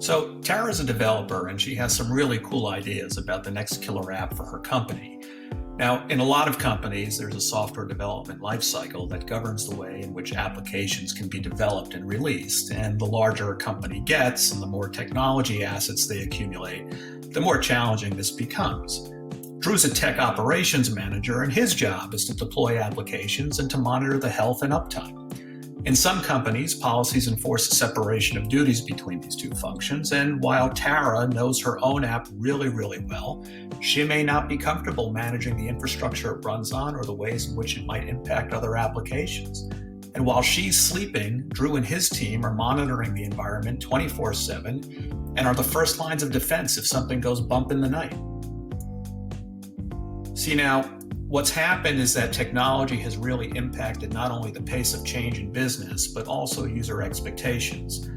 So Tara's a developer and she has some really cool ideas about the next killer app for her company. Now, in a lot of companies, there's a software development lifecycle that governs the way in which applications can be developed and released. And the larger a company gets and the more technology assets they accumulate, the more challenging this becomes. Drew's a tech operations manager, and his job is to deploy applications and to monitor the health and uptime. In some companies, policies enforce a separation of duties between these two functions, and while Tara knows her own app really, really well, she may not be comfortable managing the infrastructure it runs on or the ways in which it might impact other applications. And while she's sleeping, Drew and his team are monitoring the environment 24/7 and are the first lines of defense if something goes bump in the night. See, now, what's happened is that technology has really impacted not only the pace of change in business, but also user expectations.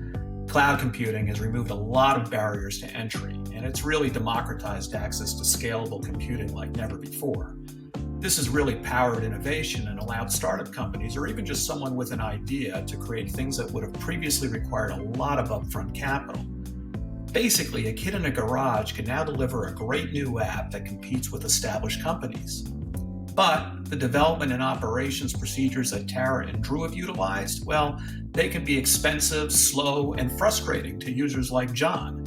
Cloud computing has removed a lot of barriers to entry, and it's really democratized access to scalable computing like never before. This has really powered innovation and allowed startup companies, or even just someone with an idea, to create things that would have previously required a lot of upfront capital. Basically, a kid in a garage can now deliver a great new app that competes with established companies. But the development and operations procedures that Tara and Drew have utilized, well, they can be expensive, slow, and frustrating to users like John.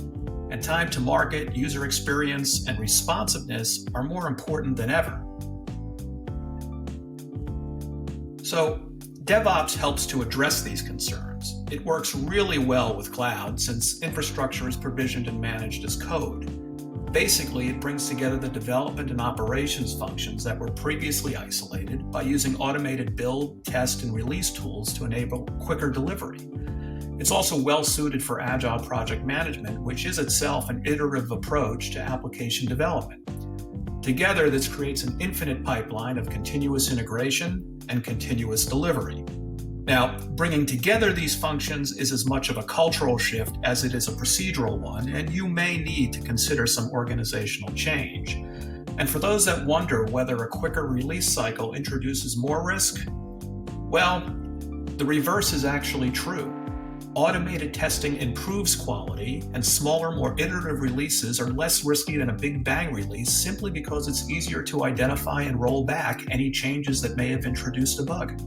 And time to market, user experience, and responsiveness are more important than ever. So, DevOps helps to address these concerns. It works really well with cloud since infrastructure is provisioned and managed as code. Basically, it brings together the development and operations functions that were previously isolated by using automated build, test, and release tools to enable quicker delivery. It's also well suited for agile project management, which is itself an iterative approach to application development. Together, this creates an infinite pipeline of continuous integration and continuous delivery. Now, bringing together these functions is as much of a cultural shift as it is a procedural one, and you may need to consider some organizational change. And for those that wonder whether a quicker release cycle introduces more risk, well, the reverse is actually true. Automated testing improves quality, and smaller, more iterative releases are less risky than a big bang release simply because it's easier to identify and roll back any changes that may have introduced a bug.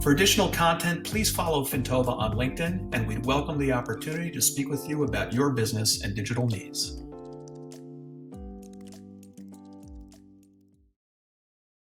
For additional content, please follow Fintova on LinkedIn, and we'd welcome the opportunity to speak with you about your business and digital needs.